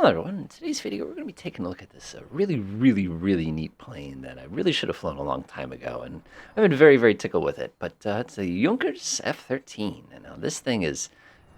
Hello everyone, in today's video we're going to be taking a look at this really neat plane that I really should have flown a long time ago, and I've been very tickled with it. But it's a Junkers F13, and this thing is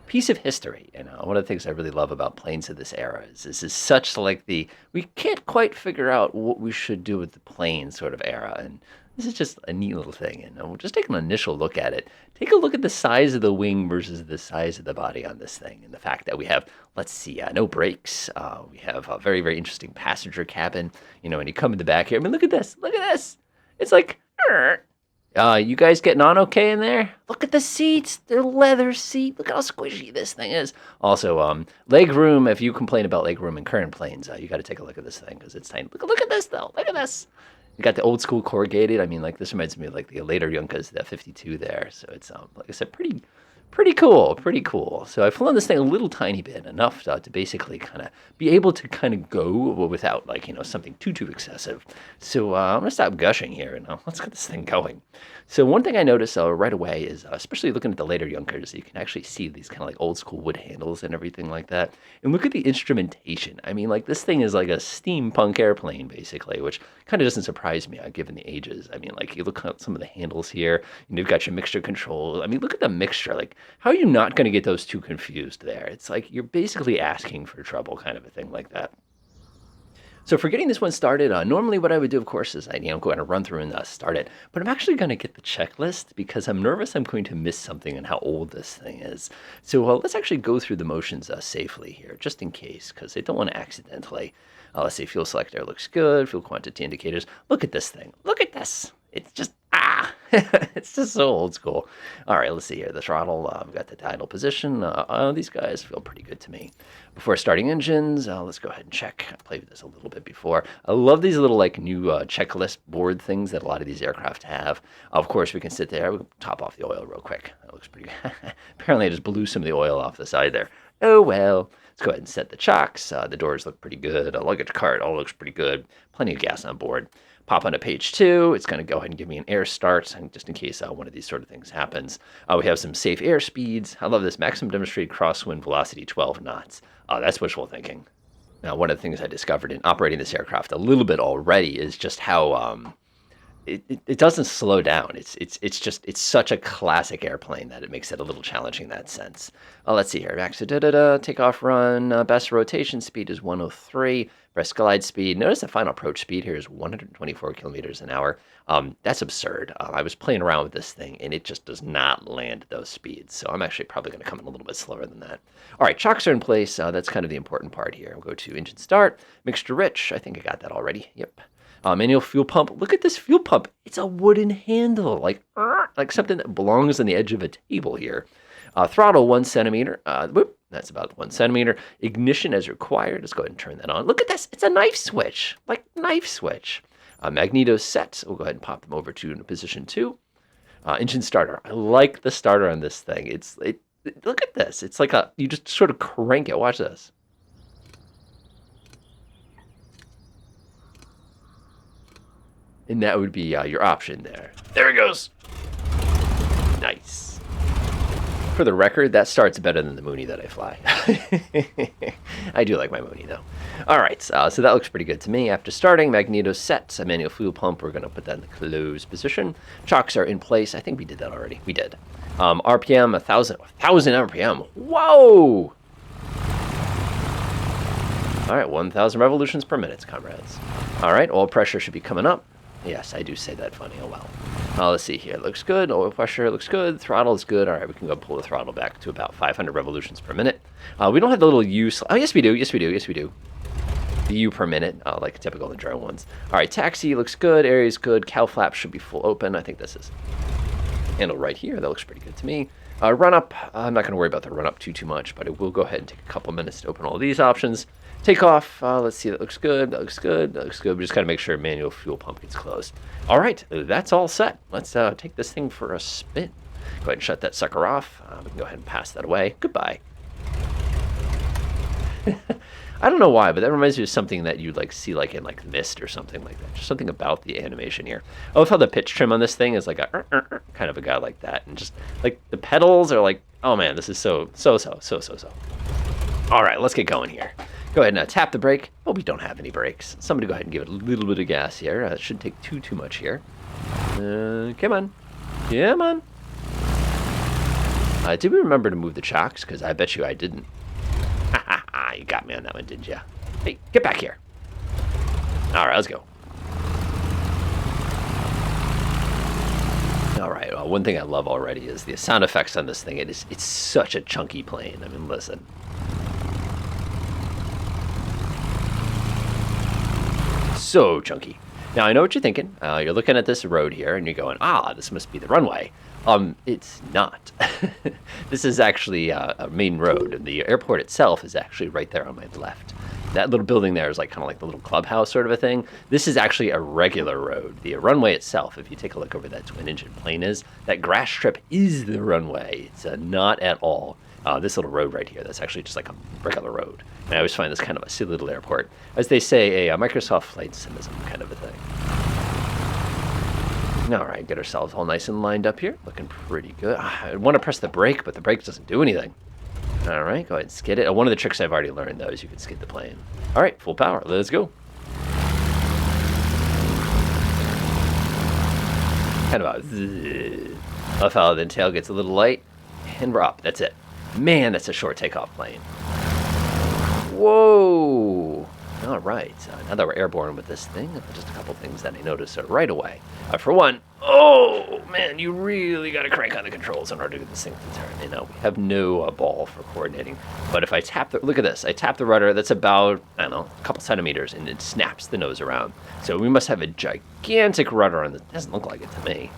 a piece of history. One of the things I really love about planes of this era is this is such like we can't quite figure out what we should do with the plane sort of era, and this is just a neat little thing, and we'll just take an initial look at it. Take a look at the size of the wing versus the size of the body on this thing, and the fact that we have, let's see, no brakes. We have a very interesting passenger cabin. When you come in the back here, I mean, look at this. It's like, you guys getting on okay in there? Look at the seats. They're leather seat. Look at how squishy this thing is. Also, leg room. If you complain about leg room in current planes, you got to take a look at this thing because it's tiny. Look at this though. Look at this. You got the old school corrugated. I mean, like, this reminds me of like the later Junkers, the 52 there. So it's like I said, pretty cool. So I've flown this thing a little tiny bit, enough to basically kind of be able to kind of go without like, something too excessive. So I'm gonna stop gushing here and let's get this thing going. So one thing I noticed right away is, especially looking at the later Junkers, you can actually see these kind of like old school wood handles and everything like that. And look at the instrumentation. I mean, like, this thing is like a steampunk airplane basically, which kind of doesn't surprise me given the ages. I mean, like, you look at some of the handles here, and you've got your mixture control. I mean, look at the mixture. Like, how are you not going to get those two confused there? It's like you're basically asking for trouble, kind of a thing like that. So for getting this one started, normally what I would do, of course, is I'd go ahead and run through and start it. But I'm actually going to get the checklist because I'm nervous I'm going to miss something on how old this thing is. So let's actually go through the motions safely here, just in case, because I don't want to accidentally. Let's see, fuel selector looks good, fuel quantity indicators. Look at this thing. Look at this. It's just, it's just so old school. All right, let's see here. The throttle, we've got the idle position. These guys feel pretty good to me. Before starting engines, let's go ahead and check. I played with this a little bit before. I love these little like new checklist board things that a lot of these aircraft have. Of course, we can sit there. We'll top off the oil real quick. That looks pretty good. Apparently, I just blew some of the oil off the side there. Oh, well. Let's go ahead and set the chocks. The doors look pretty good. Luggage cart all looks pretty good. Plenty of gas on board. Pop onto page 2. It's going to go ahead and give me an air start, and just in case one of these sort of things happens. We have some safe air speeds. I love this. Maximum demonstrated crosswind velocity 12 knots. That's wishful thinking. Now, one of the things I discovered in operating this aircraft a little bit already is just how it doesn't slow down. It's such a classic airplane that it makes it a little challenging in that sense. Let's see here. Back to takeoff run. Best rotation speed is 103. Best glide speed. Notice the final approach speed here is 124 kilometers an hour. That's absurd. I was playing around with this thing, and it just does not land at those speeds. So I'm actually probably going to come in a little bit slower than that. All right, chocks are in place. That's kind of the important part here. We'll go to engine start. Mixture rich. I think I got that already. Yep. Manual fuel pump. Look at this fuel pump. It's a wooden handle, like something that belongs on the edge of a table here. Throttle 1 centimeter. That's about 1 centimeter. Ignition as required. Let's go ahead and turn that on. Look at this. It's a knife switch, like knife switch. Magneto set. We'll go ahead and pop them over to position 2. Engine starter. I like the starter on this thing. Look at this. It's like you just sort of crank it. Watch this. And that would be your option there. There it goes. Nice. For the record, that starts better than the Mooney that I fly. I do like my Mooney, though. All right, so that looks pretty good to me. After starting, Magneto set, a manual fuel pump. We're going to put that in the closed position. Chocks are in place. I think we did that already. We did. RPM, 1,000 RPM. Whoa! All right, 1,000 revolutions per minute, comrades. All right, oil pressure should be coming up. Yes, I do say that funny. Oh, well. Let's see here. It looks good. Oil pressure looks good. Throttle is good. All right, we can go pull the throttle back to about 500 revolutions per minute. We don't have the little U. Oh, yes, we do. Yes, we do. Yes, we do. The U per minute, like typical of the drone ones. All right, taxi looks good. Area is good. Cowl flap should be full open. I think this is handle right here. That looks pretty good to me. Run up. I'm not going to worry about the run up too much, but I will go ahead and take a couple minutes to open all these options. Takeoff, let's see, that looks good, that looks good, that looks good. We just got to make sure manual fuel pump gets closed. All right, that's all set. Let's take this thing for a spin. Go ahead and shut that sucker off. We can go ahead and pass that away. Goodbye. I don't know why, but that reminds me of something that you'd like see like in like Mist or something like that. Just something about the animation here. I love how the pitch trim on this thing is like a kind of a guy like that, and just like the pedals are like, oh man, this is so. All right, let's get going here. Go ahead and tap the brake. Oh, we don't have any brakes. Somebody go ahead and give it a little bit of gas here. It shouldn't take too much here. Come on. Come on. Did we remember to move the chocks? Because I bet you I didn't. You got me on that one, didn't you? Hey, get back here. All right, let's go. All right, well, one thing I love already is the sound effects on this thing. It's such a chunky plane. I mean, listen. So chunky. Now, I know what you're thinking. You're looking at this road here, and you're going, this must be the runway. It's not. This is actually a main road. The airport itself is actually right there on my left. That little building there is like kind of like the little clubhouse sort of a thing. This is actually a regular road. The runway itself, if you take a look over that twin-engine plane is, that grass strip is the runway. It's not at all this little road right here. That's actually just like a regular road. And I always find this kind of a silly little airport. As they say, a Microsoft Flight Sim kind of a thing. All right, get ourselves all nice and lined up here. Looking pretty good. I want to press the brake, but the brake doesn't do anything. All right, go ahead and skid it. One of the tricks I've already learned, though, is you can skid the plane. All right, full power. Let's go. Kind of a zzz. Love how the tail gets a little light, and we're up. That's it. Man, that's a short takeoff plane. Whoa. All right, now that we're airborne with this thing, just a couple things that I noticed right away. For one, oh man, you really got to crank on the controls in order to get this thing to turn. You know, we have no ball for coordinating. But if I tap the, look at this, I tap the rudder, that's about, I don't know, a couple centimeters, and it snaps the nose around. So we must have a gigantic rudder on this. It doesn't look like it to me.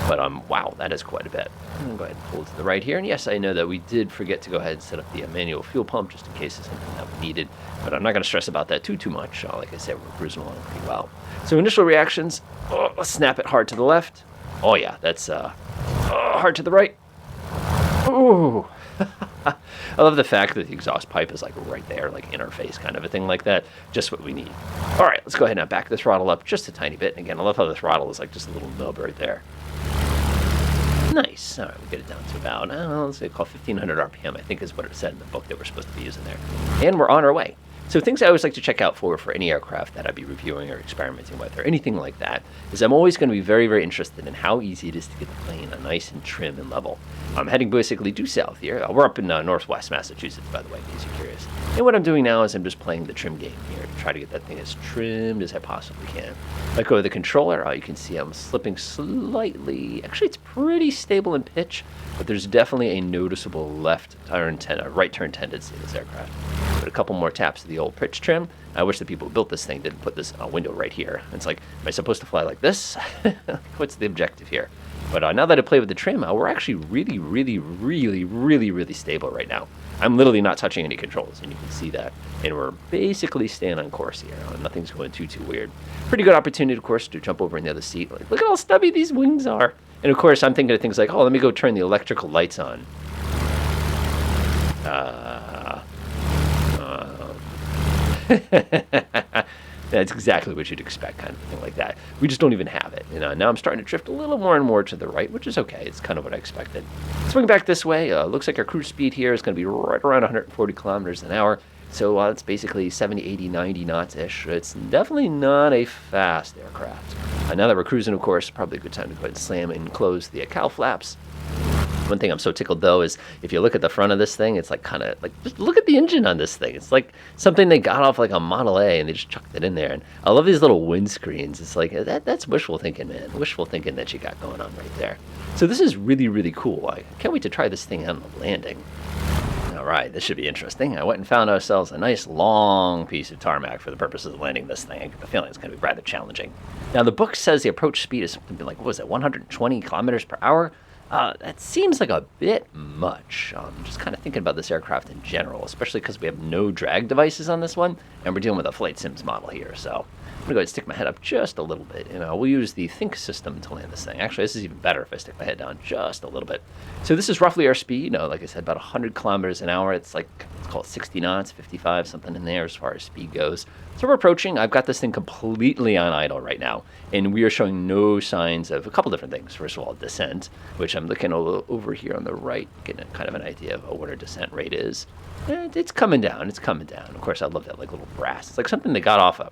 But wow, that is quite a bit. I'm going to go ahead and pull to the right here. And yes, I know that we did forget to go ahead and set up the manual fuel pump just in case it's something that we needed. But I'm not going to stress about that too much. Like I said, we're cruising along pretty well. So initial reactions, let's snap it hard to the left. Oh yeah, that's hard to the right. Ooh. I love the fact that the exhaust pipe is like right there, like interface kind of a thing like that. Just what we need. All right, let's go ahead and back the throttle up just a tiny bit. And again, I love how the throttle is like just a little nub right there. Nice. All right, we'll get it down to about, let's say call 1500 RPM, I think is what it said in the book that we're supposed to be using there. And we're on our way. So things I always like to check out for any aircraft that I'd be reviewing or experimenting with or anything like that is I'm always going to be very, very interested in how easy it is to get the plane nice and trim and level. I'm heading basically due south here. We're up in northwest Massachusetts, by the way, in case you're curious. And what I'm doing now is I'm just playing the trim game here to try to get that thing as trimmed as I possibly can. Let go of the controller. You can see I'm slipping slightly. Actually, it's pretty stable in pitch, but there's definitely a noticeable right turn tendency in this aircraft. But a couple more taps of the old pitch trim. I wish the people who built this thing didn't put this window right here. It's like, am I supposed to fly like this? What's the objective here? But now that I play with the trim, we're actually really, really, really, really, really stable right now. I'm literally not touching any controls, and you can see that. And we're basically staying on course here. Nothing's going too weird. Pretty good opportunity, of course, to jump over in the other seat. Like, look at how stubby these wings are. And of course, I'm thinking of things like, let me go turn the electrical lights on. That's exactly what you'd expect, kind of thing like that. We just don't even have it. Now I'm starting to drift a little more and more to the right, which is okay. It's kind of what I expected. Swing back this way. Looks like our cruise speed here is going to be right around 140 kilometers an hour. So it's basically 70, 80, 90 knots-ish. It's definitely not a fast aircraft. Now that we're cruising, of course, probably a good time to go ahead and slam and close the cowl flaps. One thing I'm so tickled, though, is if you look at the front of this thing, it's like kind of like, just look at the engine on this thing. It's like something they got off like a Model A and they just chucked it in there. And I love these little windscreens. It's like, that's wishful thinking, man. Wishful thinking that you got going on right there. So this is really, really cool. I can't wait to try this thing on the landing. All right, this should be interesting. I went and found ourselves a nice long piece of tarmac for the purposes of landing this thing. I get the feeling it's going to be rather challenging. Now, the book says the approach speed is something like, what was it, 120 kilometers per hour? That seems like a bit much. Just kind of thinking about this aircraft in general, especially because we have no drag devices on this one, and we're dealing with a Flight Sims model here. So I'm going to go ahead and stick my head up just a little bit. We'll use the Think system to land this thing. Actually, this is even better if I stick my head down just a little bit. So this is roughly our speed. Like I said, about 100 kilometers an hour. It's like, let's call it 60 knots, 55, something in there as far as speed goes. So we're approaching. I've got this thing completely on idle right now, and we are showing no signs of a couple different things. First of all, descent, which I'm looking over here on the right, getting kind of an idea of what our descent rate is. And it's coming down. It's coming down. Of course, I love that like little brass. It's like something they got off of.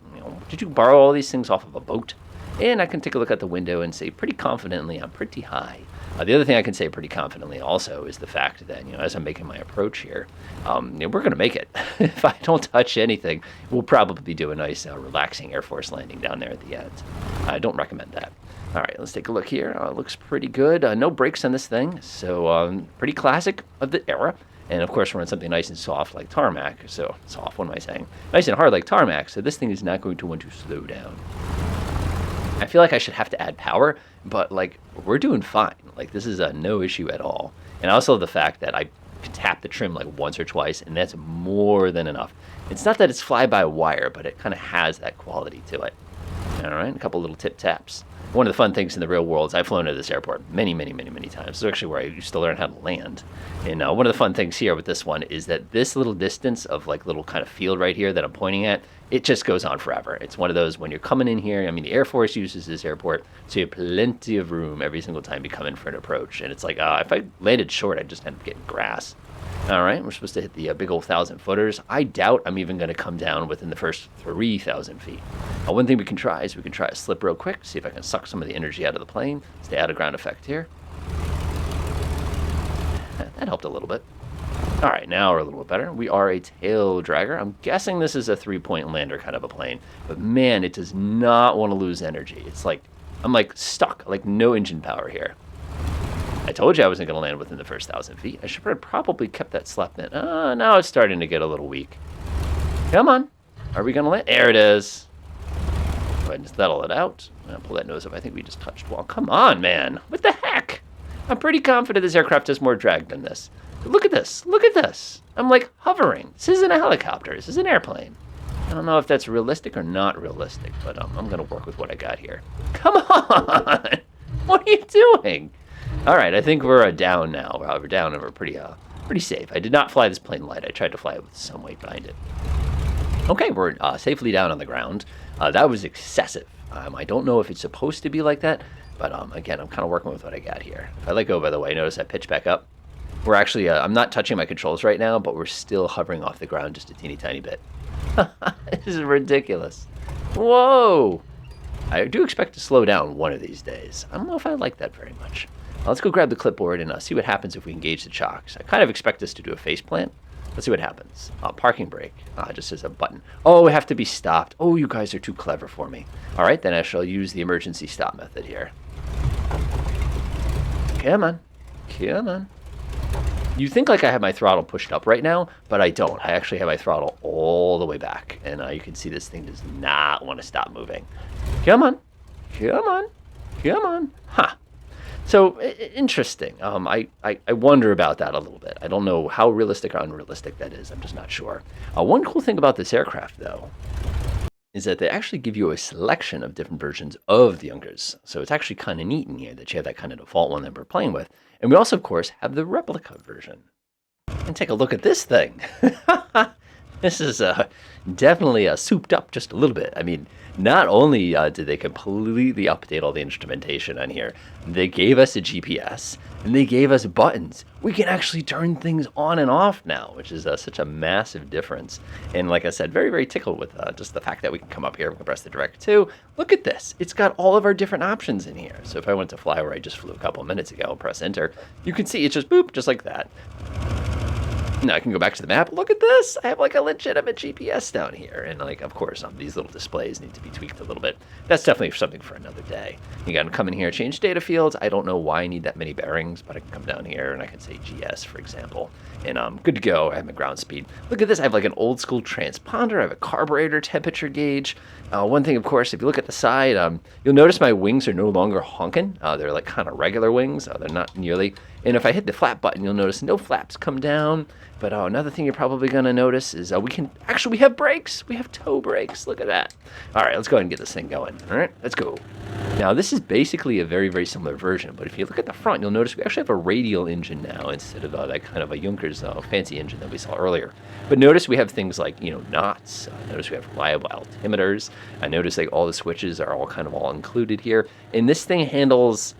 Did you borrow all these things off of a boat? And I can take a look at the window and say pretty confidently I'm pretty high. The other thing I can say pretty confidently also is the fact that, as I'm making my approach here, we're going to make it. If I don't touch anything, we'll probably do a nice relaxing Air Force landing down there at the end. I don't recommend that. All right, let's take a look here. It looks pretty good. No brakes on this thing, so pretty classic of the era. And of course, we're on something nice and soft like tarmac. So soft, what am I saying? Nice and hard like tarmac, so this thing is not going to want to slow down. I feel like I should have to add power, but like we're doing fine. Like this is no issue at all. And also the fact that I can tap the trim like once or twice, and that's more than enough. It's not that it's fly-by-wire, but it kind of has that quality to it. All right, a couple little tip taps. One of the fun things in the real world is I've flown to this airport many, many, many, many times. This is actually where I used to learn how to land. And one of the fun things here with this one is that this little distance of like little kind of field right here that I'm pointing at, it just goes on forever. It's one of those when you're coming in here, I mean, the Air Force uses this airport, so you have plenty of room every single time you come in for an approach. And it's like, if I landed short, I'd just end up getting grass. All right, we're supposed to hit the big old 1,000-footers. I doubt I'm even going to come down within the first 3,000 feet. One thing we can try is we can try a slip real quick, see if I can suck some of the energy out of the plane. Stay out of ground effect here. That helped a little bit. All right, now we're a little bit better. We are a tail dragger. I'm guessing this is a 3-point lander kind of a plane, but man, it does not want to lose energy. It's like, I'm like stuck, like no engine power here. I told you I wasn't going to land within the first 1,000 feet. I should have probably kept that slap in. Now it's starting to get a little weak. Come on. Are we going to land? There it is. Go ahead and settle it out. I'll pull that nose up. I think we just touched wall. Come on, man. What the heck? I'm pretty confident this aircraft has more drag than this. Look at this. Look at this. I'm like hovering. This isn't a helicopter. This is an airplane. I don't know if that's realistic or not realistic, but I'm going to work with what I got here. Come on. What are you doing? All right, I think we're down now. We're down and we're pretty safe. I did not fly this plane light. I tried to fly it with some weight behind it. Okay, we're safely down on the ground. That was excessive. I don't know if it's supposed to be like that, but again, I'm kind of working with what I got here. If I let go, by the way, notice I pitch back up. We're actually, I'm not touching my controls right now, but we're still hovering off the ground just a teeny tiny bit. This is ridiculous. Whoa! I do expect to slow down one of these days. I don't know if I like that very much. Let's go grab the clipboard and see what happens if we engage the chocks. I kind of expect us to do a face plant. Let's see what happens. Parking brake. Just as a button. Oh, we have to be stopped. Oh, you guys are too clever for me. All right, then I shall use the emergency stop method here. Come on. Come on. You think like I have my throttle pushed up right now, but I don't. I actually have my throttle all the way back. And you can see this thing does not want to stop moving. Come on. Come on. Come on. Ha. So, interesting. I wonder about that a little bit. I don't know how realistic or unrealistic that is. I'm just not sure. One cool thing about this aircraft, though, is that they actually give you a selection of different versions of the Junkers. So it's actually kind of neat in here that you have that kind of default one that we're playing with. And we also, of course, have the Replica version. And take a look at this thing. This is definitely souped up just a little bit. I mean, not only did they completely update all the instrumentation on here, they gave us a GPS, and they gave us buttons. We can actually turn things on and off now, which is such a massive difference. And like I said, very, very tickled with just the fact that we can come up here, we can press the direct 2. Look at this. It's got all of our different options in here. So if I went to fly where I just flew a couple minutes ago and press enter, you can see it's just boop, just like that. Now I can go back to the map. Look at this. I have like a legitimate GPS down here. And like, of course, these little displays need to be tweaked a little bit. That's definitely something for another day. You got to come in here, change data fields. I don't know why I need that many bearings, but I can come down here and I can say GS, for example. And I'm good to go. I have my ground speed. Look at this. I have like an old school transponder. I have a carburetor temperature gauge. One thing, of course, if you look at the side, you'll notice my wings are no longer honking. They're like kind of regular wings. They're not nearly. And if I hit the flap button, you'll notice no flaps come down. But another thing you're probably going to notice is we have brakes. We have toe brakes. Look at that. All right, let's go ahead and get this thing going. All right, let's go. Now, this is basically a very, very similar version. But if you look at the front, you'll notice we actually have a radial engine now instead of that kind of a Junkers fancy engine that we saw earlier. But notice we have things like, knots. Notice we have reliable altimeters. I notice like all the switches are all included here. And this thing handles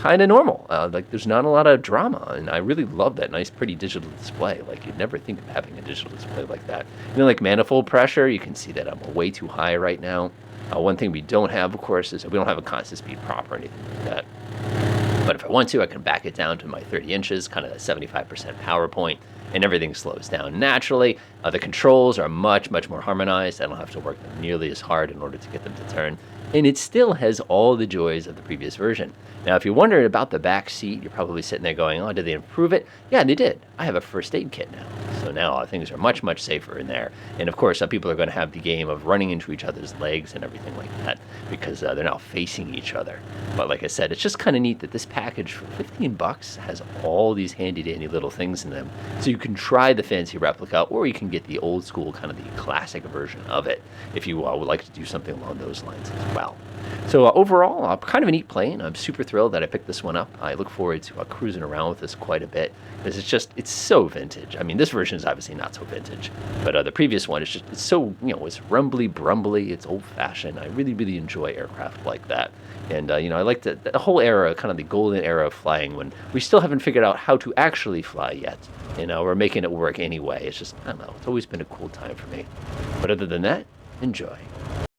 kind of normal. Like there's not a lot of drama, and I really love that nice, pretty digital display. Like you'd never think of having a digital display like that. Like manifold pressure, you can see that I'm way too high right now. One thing we don't have, of course, is we don't have a constant speed prop or anything like that. But if I want to, I can back it down to my 30 inches, kind of a 75% power point, and everything slows down naturally. The controls are much, much more harmonized. I don't have to work them nearly as hard in order to get them to turn. And it still has all the joys of the previous version. Now, if you're wondering about the back seat, you're probably sitting there going, oh, did they improve it? Yeah, they did. I have a first aid kit now. So now things are much, much safer in there. And of course, some people are going to have the game of running into each other's legs and everything like that because they're now facing each other. But like I said, it's just kind of neat that this package for 15 bucks has all these handy dandy little things in them. So you can try the fancy replica, or you can get the old school, kind of the classic version of it if you would like to do something along those lines as well. So overall, kind of a neat plane. I'm super thrilled that I picked this one up. I look forward to cruising around with this quite a bit because it's so vintage. I mean, this version is obviously not so vintage, but the previous one it's so, it's rumbly, brumbly, it's old-fashioned. I really, really enjoy aircraft like that. And, I like the whole era, kind of the golden era of flying when we still haven't figured out how to actually fly yet. We're making it work anyway. It's just, I don't know, it's always been a cool time for me. But other than that, enjoy.